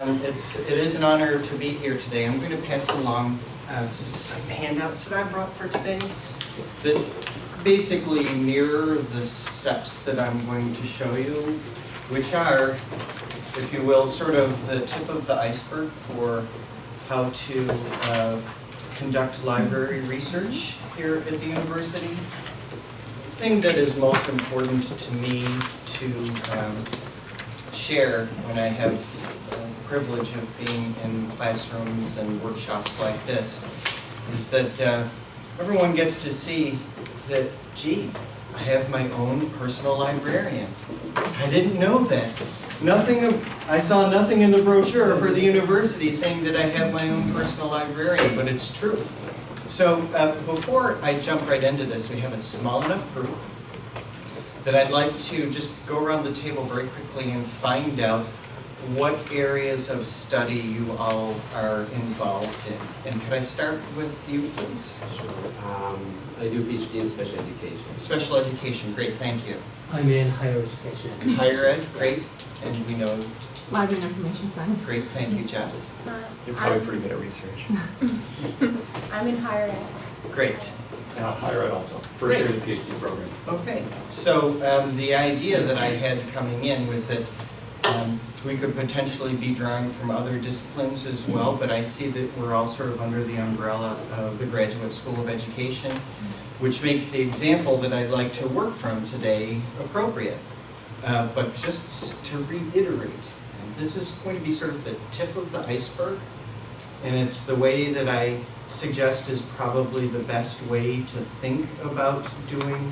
It is an honor to be here today. I'm going to pass along some handouts that I brought for today that basically mirror the steps that I'm going to show you, which are, if you will, sort of the tip of the iceberg for how to conduct library research here at the university. The thing that is most important to me to share when I have privilege of being in classrooms and workshops like this is that everyone gets to see that, gee, I have my own personal librarian. I didn't know that. I saw nothing in the brochure for the university saying that I have my own personal librarian, but it's true. So before I jump right into this, we have a small enough group that I'd like to just go around the table very quickly and find out what areas of study you all are involved in. And could I start with you, please? Sure. I do PhD in special education. Special education, great, thank you. I'm in higher education. Higher ed, great. And we know, Library and Information Science. great, thank you, Jess. You're probably pretty good at research. I'm in higher ed. Great. Higher ed also. First year of the PhD program. Okay, so the idea that I had coming in was that we could potentially be drawing from other disciplines as well, but I see that we're all sort of under the umbrella of the Graduate School of Education, which makes the example that I'd like to work from today appropriate. But just to reiterate, this is going to be sort of the tip of the iceberg, and it's the way that I suggest is probably the best way to think about doing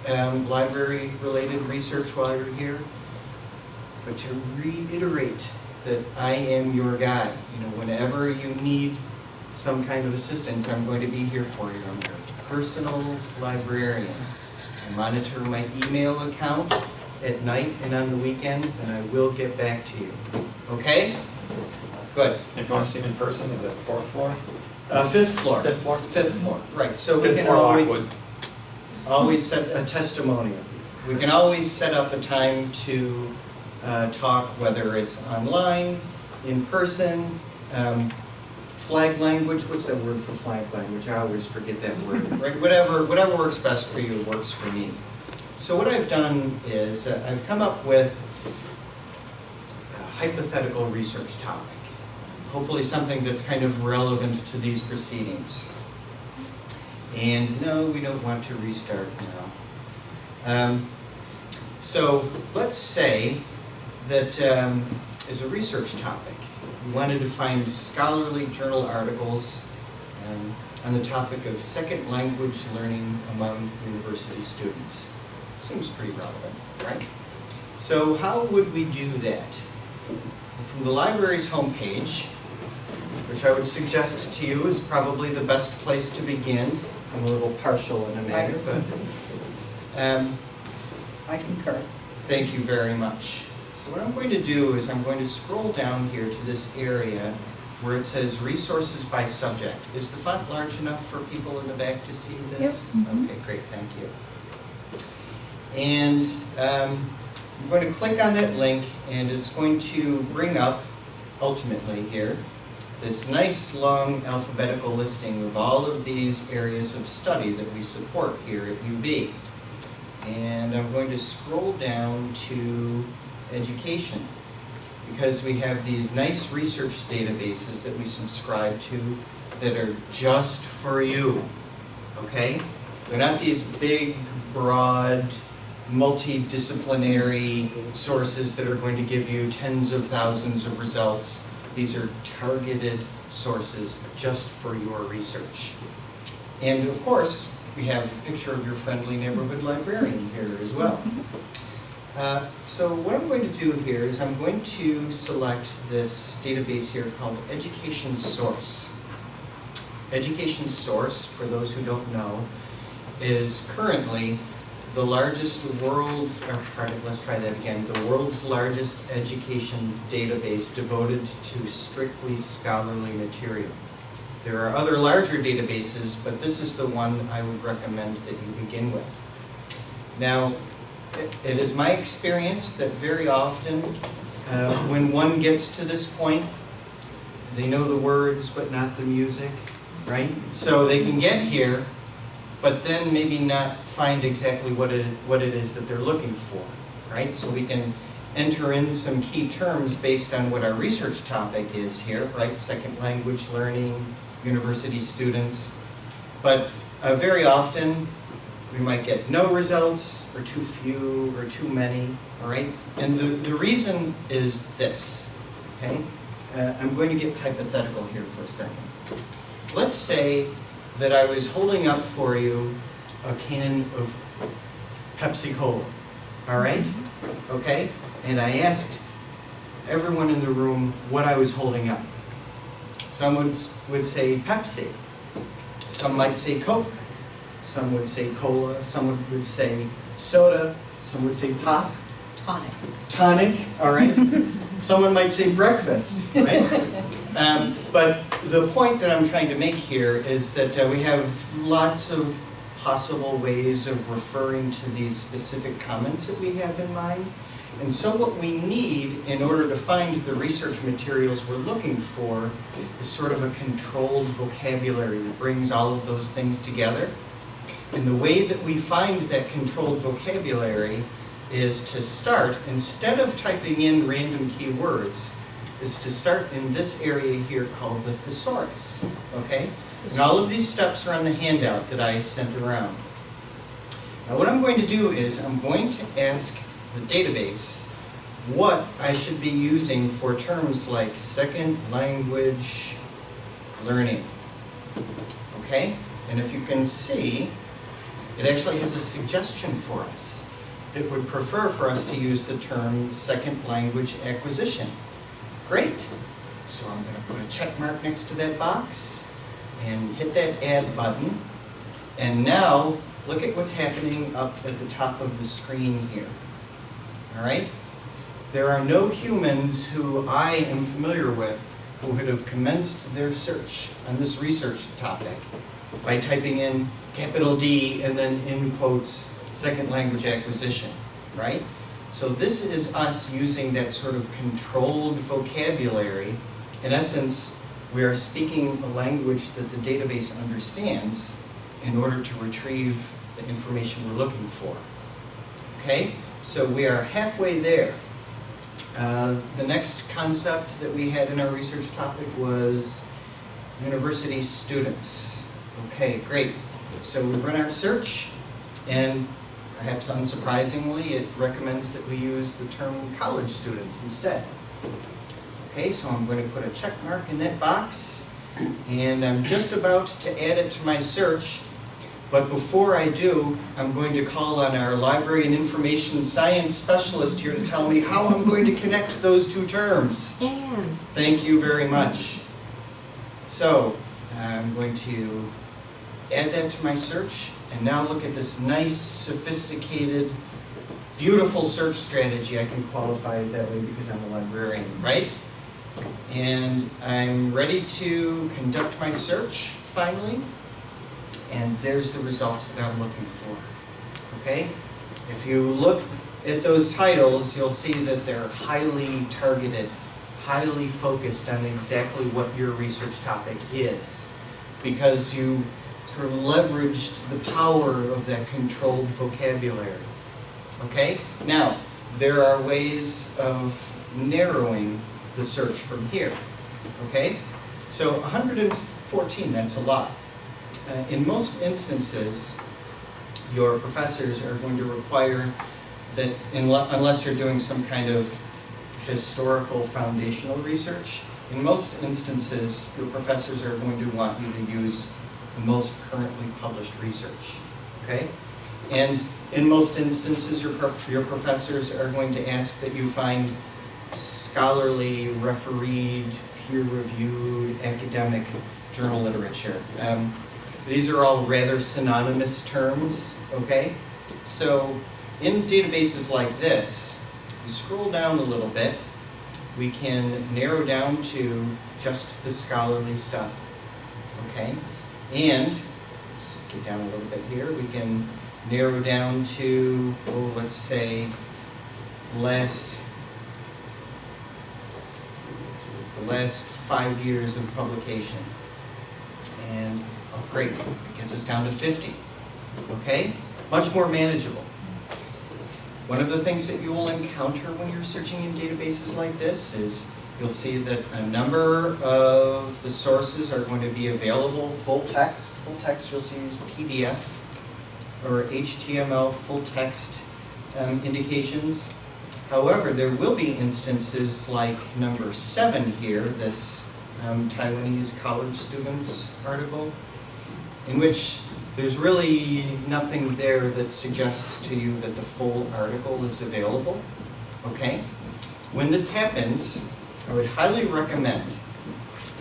library-related research while you're here. But to reiterate that I am your guy. Whenever you need some kind of assistance, I'm going to be here for you. I'm your personal librarian. I monitor my email account at night and on the weekends, and I will get back to you. Okay? Good. If you want to see him in person, is it fourth floor? Fifth floor. Fifth floor? Fifth floor, right. So we Fifth can floor, Lockwood. always set a testimonial. We can always set up a time to talk, whether it's online, in person, flag language. What's that word for flag language? I always forget that word. Right? Whatever works best for you works for me. So what I've done is I've come up with a hypothetical research topic. Hopefully something that's kind of relevant to these proceedings. And no, we don't want to restart now. So let's say that as a research topic, we wanted to find scholarly journal articles on the topic of second language learning among university students. Seems pretty relevant, right? So how would we do that? From the library's homepage, which I would suggest to you is probably the best place to begin. I'm a little partial in a manner, but I concur. thank you very much. So what I'm going to do is I'm going to scroll down here to this area where it says resources by subject. Is the font large enough for people in the back to see this? Yep. Okay, great, thank you. And I'm going to click on that link, and it's going to bring up, ultimately here, this nice long alphabetical listing of all of these areas of study that we support here at UB. And I'm going to scroll down to education, because we have these nice research databases that we subscribe to that are just for you, okay? They're not these big, broad, multidisciplinary sources that are going to give you tens of thousands of results. These are targeted sources just for your research. And of course, we have a picture of your friendly neighborhood librarian here as well. So what I'm going to do here is I'm going to select this database here called Education Source. Education Source, for those who don't know, is currently the largest the world's largest education database devoted to strictly scholarly material. There are other larger databases, but this is the one I would recommend that you begin with. Now, it is my experience that very often When one gets to this point, they know the words but not the music, right? So they can get here, but then maybe not find exactly what it is that they're looking for, right? So we can enter in some key terms based on what our research topic is here, right? Second language learning, university students. But very often, we might get no results, or too few, or too many, all right? And the reason is this, okay? I'm going to get hypothetical here for a second. Let's say that I was holding up for you a can of Pepsi Cola, all right? Okay? And I asked everyone in the room what I was holding up. Some would say Pepsi. Some might say Coke. Some would say cola. Some would say soda. Some would say pop. Tonic, all right? Someone might say breakfast, right? But the point that I'm trying to make here is that we have lots of possible ways of referring to these specific comments that we have in mind. And so what we need in order to find the research materials we're looking for is sort of a controlled vocabulary that brings all of those things together. And the way that we find that controlled vocabulary is to start, instead of typing in random keywords, is to start in this area here called the thesaurus, okay? And all of these steps are on the handout that I sent around. Now what I'm going to do is I'm going to ask the database what I should be using for terms like second language learning, okay? And if you can see, it actually has a suggestion for us. It would prefer for us to use the term second language acquisition. Great. So I'm going to put a check mark next to that box and hit that add button. And now look at what's happening up at the top of the screen here. All right? There are no humans who I am familiar with who would have commenced their search on this research topic by typing in capital D and then in quotes second language acquisition, right? So this is us using that sort of controlled vocabulary. In essence, we are speaking a language that the database understands in order to retrieve the information we're looking for. Okay, so we are halfway there. The next concept that we had in our research topic was university students. Okay, great. So we run our search, and perhaps unsurprisingly, it recommends that we use the term college students instead. Okay, so I'm going to put a check mark in that box, and I'm just about to add it to my search, but before I do, I'm going to call on our library and information science specialist here to tell me how I'm going to connect those two terms. And Thank you very much. So, I'm going to add that to my search, and now look at this nice, sophisticated, beautiful search strategy. I can qualify it that way because I'm a librarian, right? And I'm ready to conduct my search, finally. And there's the results that I'm looking for, okay? If you look at those titles, you'll see that they're highly targeted, highly focused on exactly what your research topic is, because you sort of leveraged the power of that controlled vocabulary, okay? Now, there are ways of narrowing the search from here, okay? So 114, that's a lot. In most instances, your professors are going to require that, unless you're doing some kind of historical foundational research, in most instances, your professors are going to want you to use the most currently published research, okay? And in most instances, your professors are going to ask that you find scholarly, refereed, peer-reviewed, academic journal literature. These are all rather synonymous terms, okay? So in databases like this, if we scroll down a little bit, we can narrow down to just the scholarly stuff, okay? And, let's get down a little bit here, we can narrow down to, oh, let's say, last the last 5 years of publication. And, oh great, it gets us down to 50. Okay? Much more manageable. One of the things that you will encounter when you're searching in databases like this is you'll see that a number of the sources are going to be available full text. Full text you'll see is PDF or HTML full text indications. However, there will be instances like number 7 here, this Taiwanese college students article, in which there's really nothing there that suggests to you that the full article is available, okay? When this happens, I would highly recommend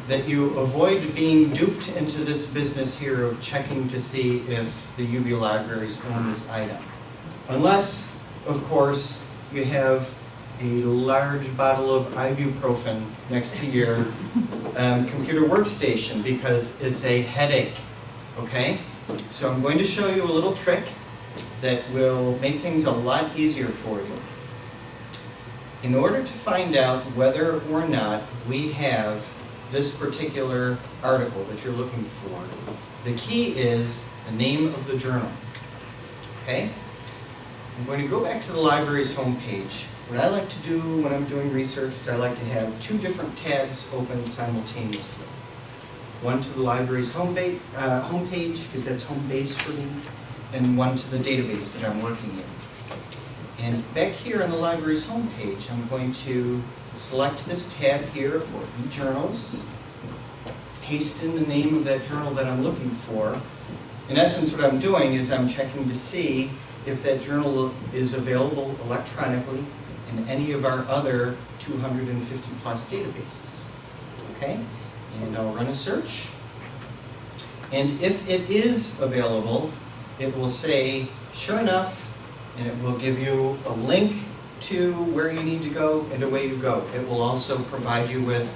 that you avoid being duped into this business here of checking to see if the UB libraries own this item. Unless, of course, you have a large bottle of ibuprofen next to your computer workstation because it's a headache, okay? So I'm going to show you a little trick that will make things a lot easier for you. In order to find out whether or not we have this particular article that you're looking for, the key is the name of the journal, okay? I'm going to go back to the library's homepage. What I like to do when I'm doing research is I like to have 2 different tabs open simultaneously. One to the library's homepage, because that's home base for me, and one to the database that I'm working in. And back here on the library's homepage, I'm going to select this tab here for e-journals, paste in the name of that journal that I'm looking for. In essence, what I'm doing is I'm checking to see if that journal is available electronically in any of our other 250 plus databases, okay? And I'll run a search. And if it is available, it will say, sure enough, and it will give you a link to where you need to go and away you go. It will also provide you with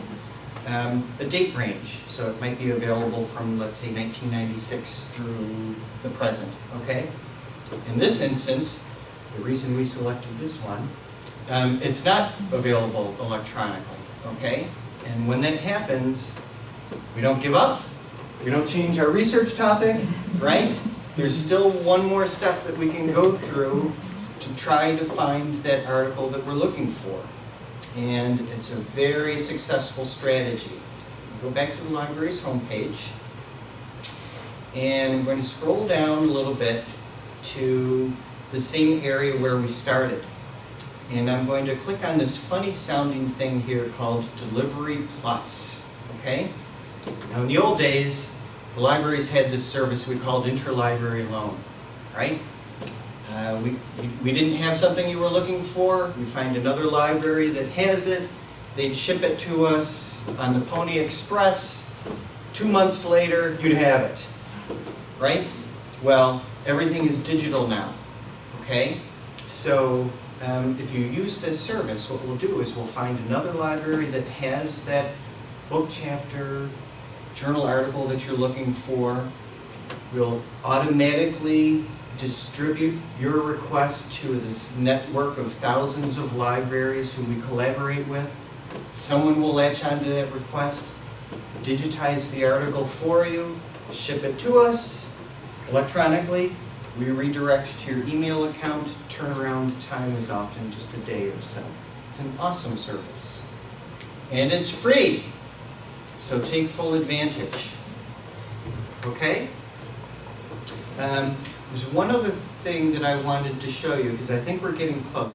a date range. So it might be available from, let's say, 1996 through the present, okay? In this instance, the reason we selected this one, it's not available electronically, okay? And when that happens, we don't give up, we don't change our research topic, right? There's still one more step that we can go through to try to find that article that we're looking for. And it's a very successful strategy. Go back to the library's homepage, and I'm going to scroll down a little bit to the same area where we started. And I'm going to click on this funny sounding thing here called Delivery Plus, okay? Now in the old days, the libraries had this service we called interlibrary loan, right? We didn't have something you were looking for, we'd find another library that has it, they'd ship it to us on the Pony Express, 2 months later, you'd have it, right? Well, everything is digital now, okay? So if you use this service, what we'll do is we'll find another library that has that book chapter, journal article that you're looking for. We'll automatically distribute your request to this network of thousands of libraries who we collaborate with. Someone will latch onto that request, digitize the article for you, ship it to us electronically. We redirect to your email account. Turnaround time is often just a day or so. It's an awesome service. And it's free, so take full advantage. Okay? There's one other thing that I wanted to show you, because I think we're getting close.